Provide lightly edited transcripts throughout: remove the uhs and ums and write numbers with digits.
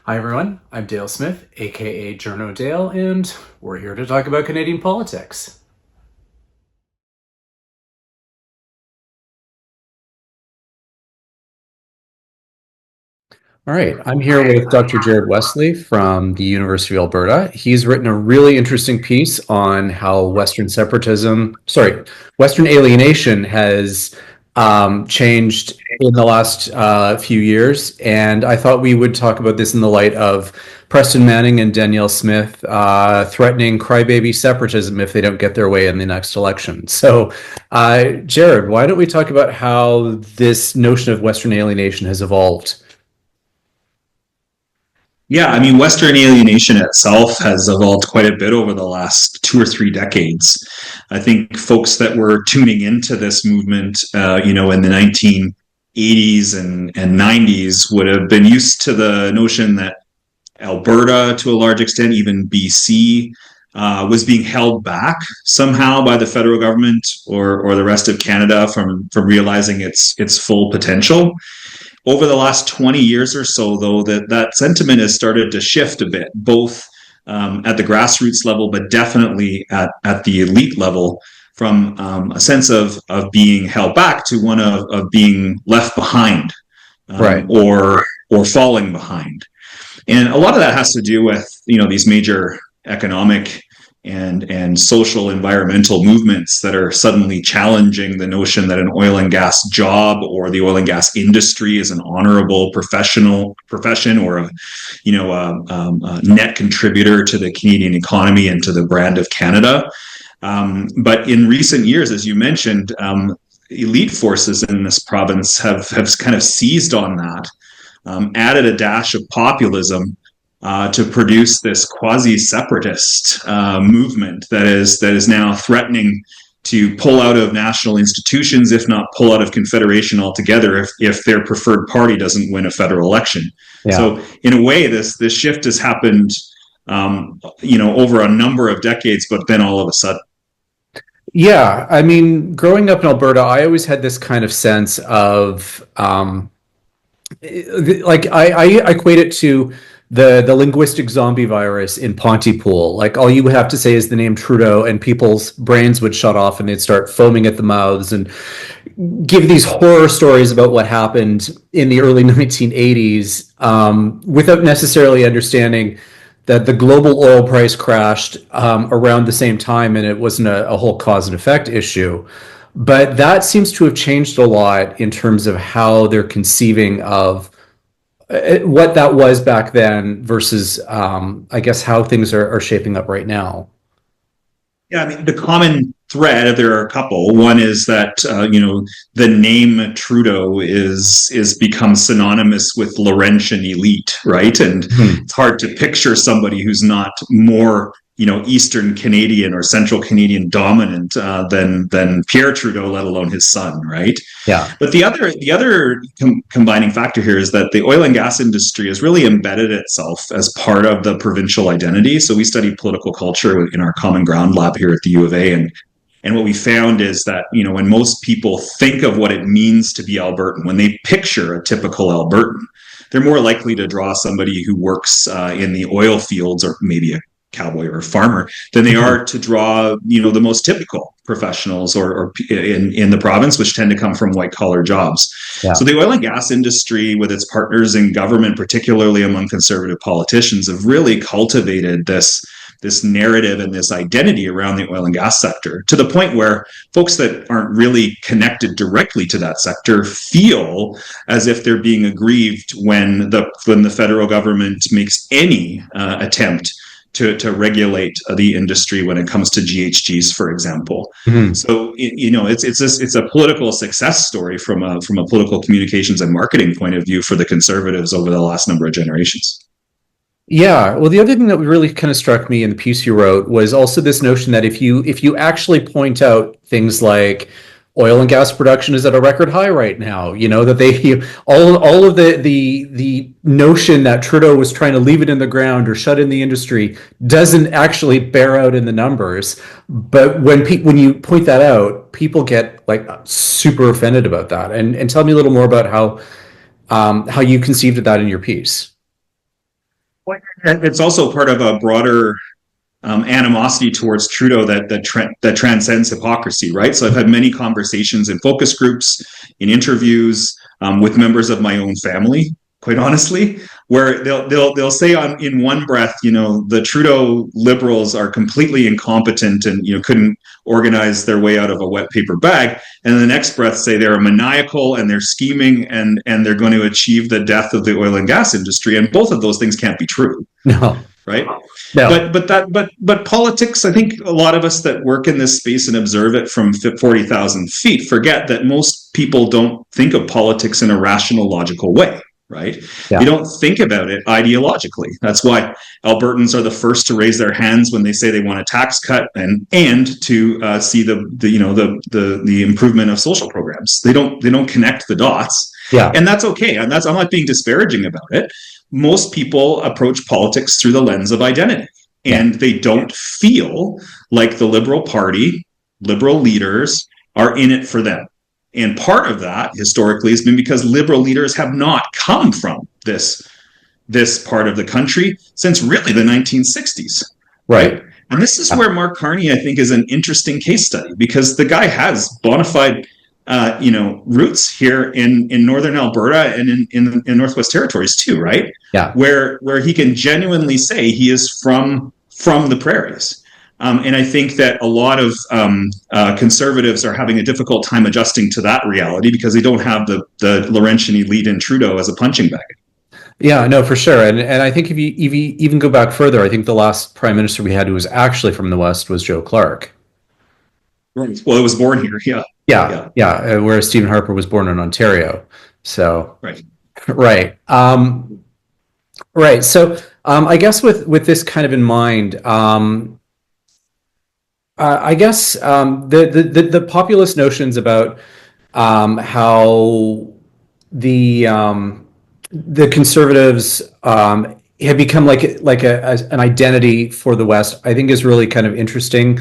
Hi everyone, I'm Dale Smith, aka Journo Dale, and we're here to talk about Canadian politics. All right, I'm here with Dr. Jared Wesley from the University of Alberta. He's written a really interesting piece on how Western alienation has changed in the last few years. And I thought we would talk about this in the light of Preston Manning and Danielle Smith threatening crybaby separatism if they don't get their way in the next election. So, Jared, why don't we talk about how this notion of Western alienation has evolved? Yeah, I mean, Western alienation itself has evolved quite a bit over the last 2 or 3 decades. I think folks that were tuning into this movement, in the 1980s and 90s would have been used to the notion that Alberta, to a large extent, even BC, was being held back somehow by the federal government or the rest of Canada from realizing its full potential. Over the last 20 years or so, though, that sentiment has started to shift a bit, both at the grassroots level, but definitely at the elite level, from a sense of being held back to one of being left behind, Right. or falling behind. And a lot of that has to do with these major economic and social environmental movements that are suddenly challenging the notion that an oil and gas job or the oil and gas industry is an honorable professional profession, or a net contributor to the Canadian economy and to the brand of Canada. But in recent years, as you mentioned, elite forces in this province have kind of seized on that, added a dash of populism to produce this quasi-separatist movement that is now threatening to pull out of national institutions, if not pull out of Confederation altogether, if their preferred party doesn't win a federal election. Yeah. So, in a way, this shift has happened, over a number of decades, but then all of a sudden. Yeah. I mean, growing up in Alberta, I always had this kind of sense of I equate it to the linguistic zombie virus in Pontypool. Like all you would have to say is the name Trudeau, and people's brains would shut off and they'd start foaming at the mouths and give these horror stories about what happened in the early 1980s, without necessarily understanding that the global oil price crashed around the same time, and it wasn't a whole cause and effect issue. But that seems to have changed a lot in terms of how they're conceiving of what that was back then versus, I guess, how things are shaping up right now. Yeah, I mean, the common thread, there are a couple. One is that the name Trudeau is become synonymous with Laurentian elite, right? And Hmm. it's hard to picture somebody who's not more Eastern Canadian or Central Canadian dominant than Pierre Trudeau, let alone his son, right? Yeah. But the other combining factor here is that the oil and gas industry has really embedded itself as part of the provincial identity. So we study political culture in our Common Ground lab here at the U of A, and what we found is that when most people think of what it means to be Albertan, when they picture a typical Albertan, they're more likely to draw somebody who works in the oil fields, or maybe a cowboy or a farmer, than they Mhm. are to draw the most typical professionals or in the province, which tend to come from white collar jobs. Yeah. So the oil and gas industry, with its partners in government, particularly among conservative politicians, have really cultivated this narrative and this identity around the oil and gas sector, to the point where folks that aren't really connected directly to that sector feel as if they're being aggrieved when the federal government makes any attempt to regulate the industry when it comes to GHGs, for example. Mhm. So it's a political success story from a political communications and marketing point of view for the Conservatives over the last number of generations. Yeah, well, the other thing that really kind of struck me in the piece you wrote was also this notion that if you actually point out things like oil and gas production is at a record high right now, that all of the notion that Trudeau was trying to leave it in the ground or shut in the industry doesn't actually bear out in the numbers. But when you point that out, people get like super offended about that. And tell me a little more about how you conceived of that in your piece. And it's also part of a broader animosity towards Trudeau that transcends hypocrisy, right? So I've had many conversations in focus groups, in interviews with members of my own family, quite honestly, where they'll say in one breath, the Trudeau Liberals are completely incompetent and couldn't organize their way out of a wet paper bag, and the next breath say they're maniacal and they're scheming and they're going to achieve the death of the oil and gas industry, and both of those things can't be true. No. Right. No. But politics, I think a lot of us that work in this space and observe it from 40,000 feet forget that most people don't think of politics in a rational, logical way. Right. Yeah. You don't think about it ideologically. That's why Albertans are the first to raise their hands when they say they want a tax cut and to see the improvement of social programs. They don't connect the dots. Yeah. And that's okay. And I'm not being disparaging about it. Most people approach politics through the lens of identity, and they don't feel like the Liberal Party, Liberal leaders are in it for them. And part of that historically has been because Liberal leaders have not come from this part of the country since really the 1960s. Right. And this is where Mark Carney, I think, is an interesting case study, because the guy has bona fide roots here in northern Alberta and in Northwest Territories too, right? Yeah. Where he can genuinely say he is from the prairies. And I think that a lot of conservatives are having a difficult time adjusting to that reality because they don't have the Laurentian elite in Trudeau as a punching bag. Yeah, no, for sure. And I think if you even go back further, I think the last prime minister we had who was actually from the West was Joe Clark. Right. Well, it was born here. Yeah. Yeah. Whereas Stephen Harper was born in Ontario. So right. Right. So I guess with this kind of in mind, I guess the populist notions about how the conservatives have become like an identity for the West, I think is really kind of interesting.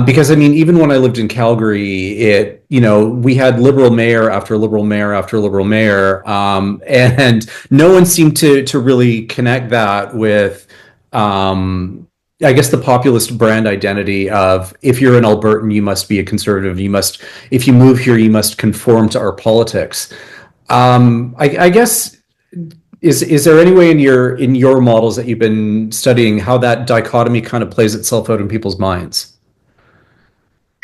Because I mean, even when I lived in Calgary, we had Liberal mayor after Liberal mayor after Liberal mayor, and no one seemed to really connect that with, I guess, the populist brand identity of, if you're an Albertan, you must be a conservative. If you move here, you must conform to our politics. I guess, is there any way in your models that you've been studying how that dichotomy kind of plays itself out in people's minds?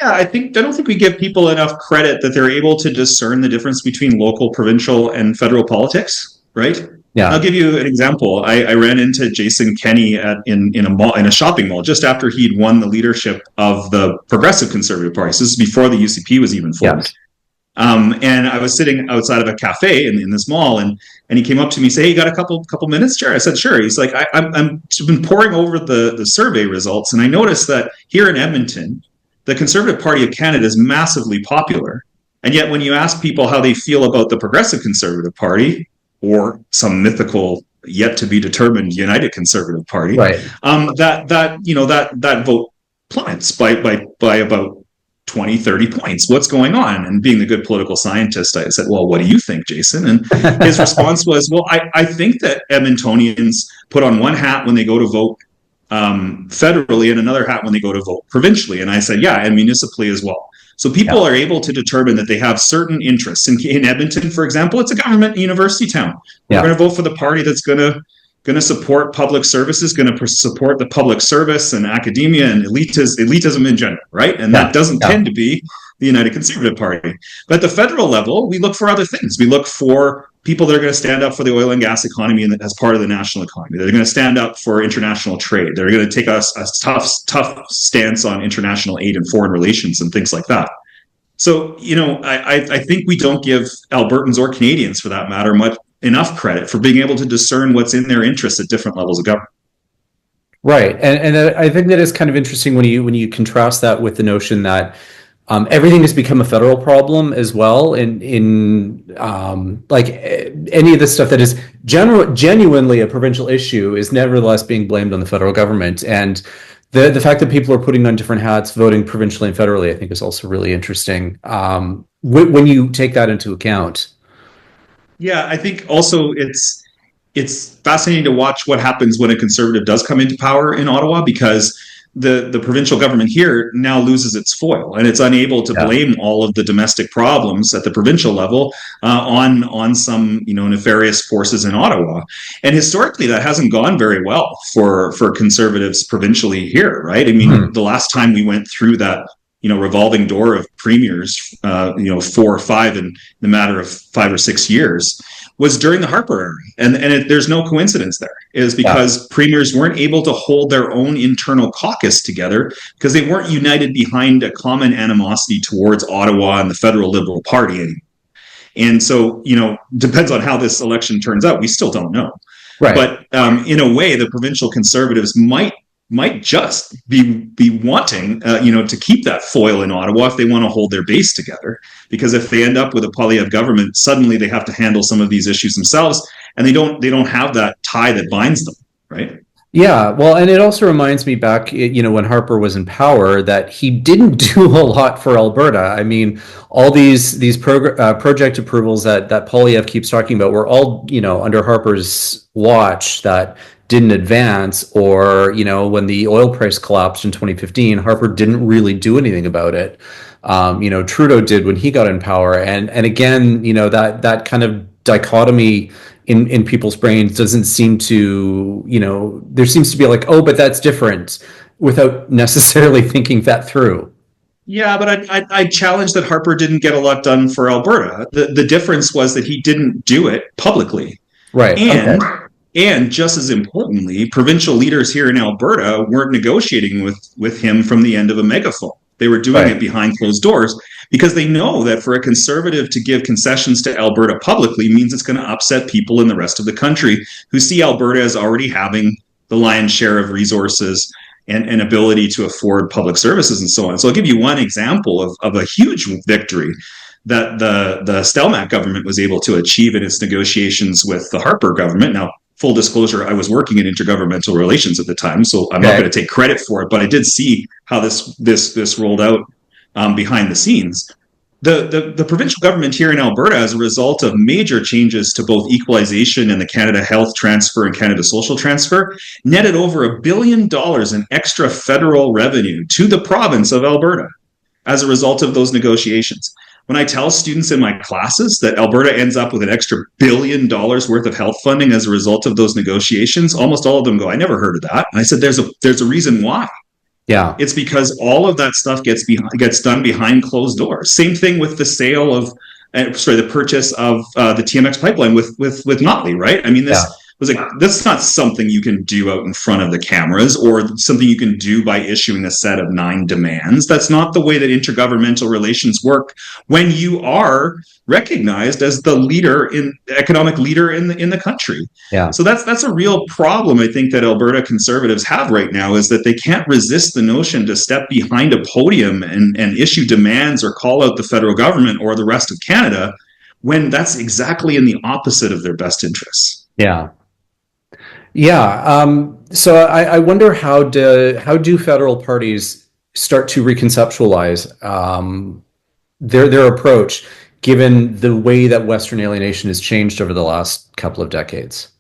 Yeah, I don't think we give people enough credit that they're able to discern the difference between local, provincial, and federal politics, right? Yeah. I'll give you an example. I ran into Jason Kenney in a shopping mall just after he'd won the leadership of the Progressive Conservative Party. So this is before the UCP was even formed. Yeah. And I was sitting outside of a cafe in this mall, and he came up to me and said, "Hey, you got a couple minutes, Chair?" I said, "Sure." He's like, I've been poring over the survey results, and I noticed that here in Edmonton, the Conservative Party of Canada is massively popular. And yet when you ask people how they feel about the Progressive Conservative Party or some mythical, yet to be determined United Conservative Party, right, that vote plummets by about 20, 30 points. What's going on? And being the good political scientist, I said, "Well, what do you think, Jason?" And his response was, "Well, I think that Edmontonians put on one hat when they go to vote federally and another hat when they go to vote provincially." And I said, "Yeah, and municipally as well." So people are able to determine that they have certain interests. In Edmonton, for example, it's a government university town. We're going to vote for the party that's going to support public services, going to support the public service and academia and elitism in general, right? And that doesn't tend to be the United Conservative Party. But at the federal level, we look for other things. We look for people that are going to stand up for the oil and gas economy as part of the national economy. They're going to stand up for international trade. They're going to take a tough stance on international aid and foreign relations and things like that. So, I think we don't give Albertans or Canadians, for that matter, enough credit for being able to discern what's in their interests at different levels of government. Right, and I think that is kind of interesting when you contrast that with the notion that everything has become a federal problem as well. In like any of the stuff that is genuinely a provincial issue is nevertheless being blamed on the federal government. And the fact that people are putting on different hats, voting provincially and federally, I think is also really interesting when you take that into account. Yeah, I think also it's fascinating to watch what happens when a conservative does come into power in Ottawa, because the provincial government here now loses its foil, and it's unable to blame all of the domestic problems at the provincial level on some nefarious forces in Ottawa. And historically, that hasn't gone very well for conservatives provincially here, right? I mean, the last time we went through that revolving door of premiers, 4 or 5 in the matter of 5 or 6 years, was during the Harper era. And there's no coincidence there, is because premiers weren't able to hold their own internal caucus together because they weren't united behind a common animosity towards Ottawa and the federal Liberal Party anymore. And so, depends on how this election turns out. We still don't know. Right. But in a way, the provincial conservatives might just be wanting, to keep that foil in Ottawa if they want to hold their base together. Because if they end up with a Poilievre government, suddenly they have to handle some of these issues themselves, and they don't have that tie that binds them, right? Yeah, well, and it also reminds me back, when Harper was in power, that he didn't do a lot for Alberta. I mean, all these project approvals that Poilievre keeps talking about were all, under Harper's watch that didn't advance, or when the oil price collapsed in 2015, Harper didn't really do anything about it. Trudeau did when he got in power, and again, that kind of dichotomy in people's brains doesn't seem to, there seems to be like, oh, but that's different, without necessarily thinking that through. Yeah, but I challenge that Harper didn't get a lot done for Alberta. The difference was that he didn't do it publicly, right? And just as importantly, provincial leaders here in Alberta weren't negotiating with him from the end of a megaphone. They were doing it behind closed doors, because they know that for a conservative to give concessions to Alberta publicly means it's going to upset people in the rest of the country who see Alberta as already having the lion's share of resources and ability to afford public services and so on. So I'll give you one example of a huge victory that the Stelmach government was able to achieve in its negotiations with the Harper government. Now, full disclosure, I was working in intergovernmental relations at the time, so I'm not going to take credit for it, but I did see how this rolled out behind the scenes. The provincial government here in Alberta, as a result of major changes to both equalization and the Canada Health Transfer and Canada Social Transfer, netted over $1 billion in extra federal revenue to the province of Alberta as a result of those negotiations. When I tell students in my classes that Alberta ends up with an extra $1 billion worth of health funding as a result of those negotiations, almost all of them go, I never heard of that. And I said, there's a reason why. Yeah, it's because all of that stuff gets done behind closed doors. Same thing with the sale of, the purchase of the TMX pipeline with Notley, right? I mean, that's not something you can do out in front of the cameras, or something you can do by issuing a set of 9 demands. That's not the way that intergovernmental relations work when you are recognized as the economic leader in the country. Yeah. So that's a real problem, I think, that Alberta conservatives have right now, is that they can't resist the notion to step behind a podium and issue demands or call out the federal government or the rest of Canada, when that's exactly in the opposite of their best interests. Yeah. Yeah. So I wonder how do federal parties start to reconceptualize their approach, given the way that Western alienation has changed over the last couple of decades?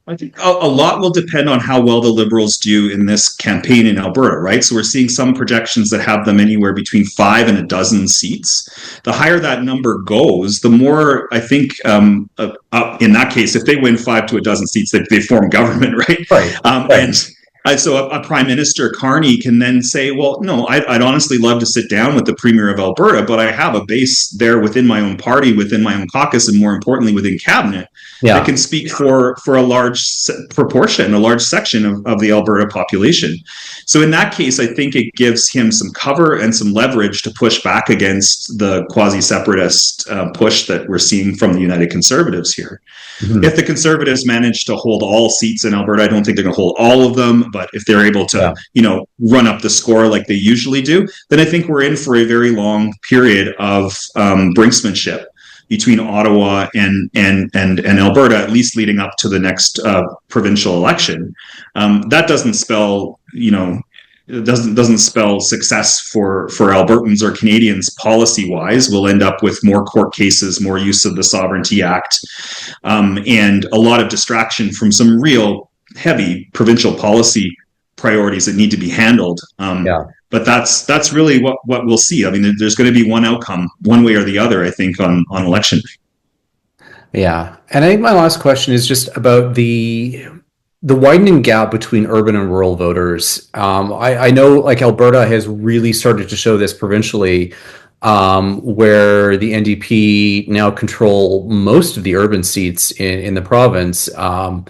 I think a lot will depend on how well the Liberals do in this campaign in Alberta, right? So we're seeing some projections that have them anywhere between 5 and 12 seats. The higher that number goes, the more, I think, in that case, if they win 5 to 12 seats, they form government, right? Right. And so a Prime Minister, Carney, can then say, well, no, I'd honestly love to sit down with the Premier of Alberta, but I have a base there within my own party, within my own caucus, and more importantly, within cabinet, that can speak for a large proportion, a large section of the Alberta population. So in that case, I think it gives him some cover and some leverage to push back against the quasi-separatist push that we're seeing from the United Conservatives here. Mm-hmm. If the Conservatives manage to hold all seats in Alberta, I don't think they're going to hold all of them, but if they're able to, run up the score like they usually do, then I think we're in for a very long period of brinksmanship between Ottawa and Alberta, at least leading up to the next provincial election. That doesn't spell, it doesn't spell success for Albertans or Canadians policy wise. We'll end up with more court cases, more use of the Sovereignty Act, and a lot of distraction from some real heavy provincial policy priorities that need to be handled. Yeah. But that's really what we'll see. I mean, there's going to be one outcome, one way or the other, I think, on election day. Yeah. And I think my last question is just about the widening gap between urban and rural voters. I know like Alberta has really started to show this provincially, where the NDP now control most of the urban seats in the province. To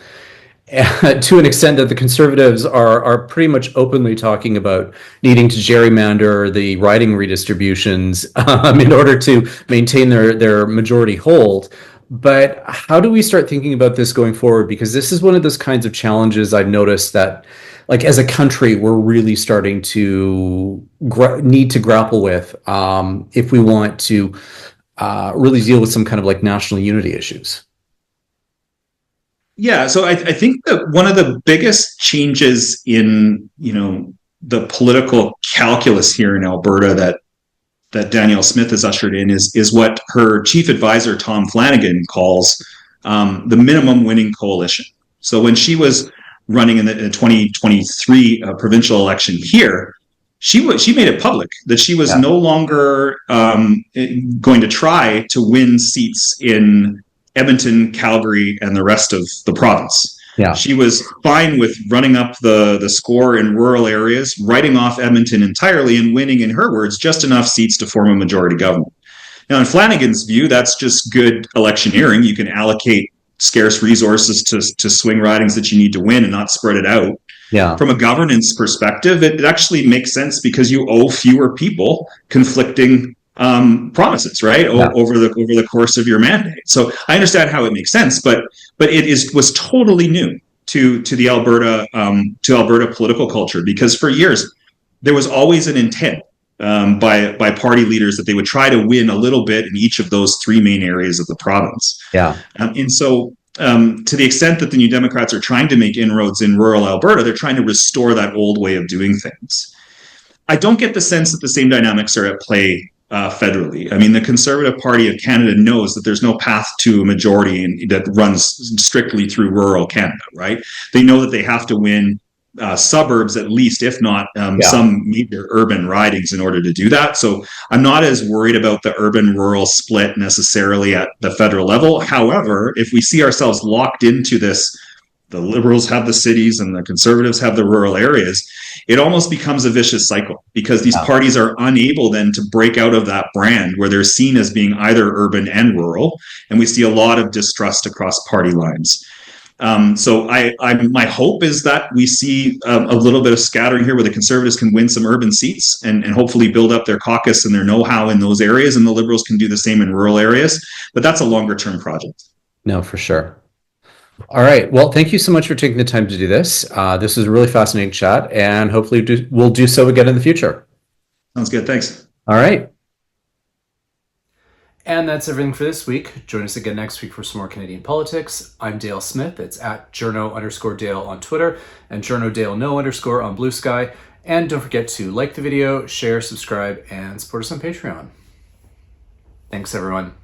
an extent that the Conservatives are pretty much openly talking about needing to gerrymander the riding redistributions in order to maintain their majority hold. But how do we start thinking about this going forward? Because this is one of those kinds of challenges I've noticed that, like as a country, we're really starting to need to grapple with if we want to really deal with some kind of like national unity issues. Yeah, so I think that one of the biggest changes in the political calculus here in Alberta that Danielle Smith has ushered in is what her chief advisor Tom Flanagan calls the minimum winning coalition. So when she was running in the 2023 provincial election here, she made it public that she was no longer going to try to win seats in Edmonton, Calgary, and the rest of the province. Yeah. She was fine with running up the score in rural areas, writing off Edmonton entirely, and winning, in her words, just enough seats to form a majority government. Now, in Flanagan's view, that's just good electioneering. You can allocate scarce resources to swing ridings that you need to win and not spread it out. Yeah. From a governance perspective, it actually makes sense because you owe fewer people conflicting promises, right? Over the course of your mandate. So I understand how it makes sense, but it was totally new to the Alberta political culture, because for years there was always an intent by party leaders that they would try to win a little bit in each of those three main areas of the province. Yeah. And so to the extent that the New Democrats are trying to make inroads in rural Alberta, they're trying to restore that old way of doing things. I don't get the sense that the same dynamics are at play federally. I mean, the Conservative Party of Canada knows that there's no path to a majority that runs strictly through rural Canada, right? They know that they have to win suburbs at least, if not some major urban ridings in order to do that. So I'm not as worried about the urban-rural split necessarily at the federal level. However, if we see ourselves locked into this, the Liberals have the cities and the Conservatives have the rural areas, it almost becomes a vicious cycle, because these parties are unable then to break out of that brand where they're seen as being either urban and rural, and we see a lot of distrust across party lines. So my hope is that we see a little bit of scattering here where the Conservatives can win some urban seats and hopefully build up their caucus and their know-how in those areas, and the Liberals can do the same in rural areas. But that's a longer-term project. No, for sure. All right. Well, thank you so much for taking the time to do this. This was a really fascinating chat, and hopefully we'll do so again in the future. Sounds good. Thanks. All right. And that's everything for this week. Join us again next week for some more Canadian politics. I'm Dale Smith. It's at journo_Dale on Twitter and journodale_no_ on Bluesky. And don't forget to like the video, share, subscribe, and support us on Patreon. Thanks, everyone.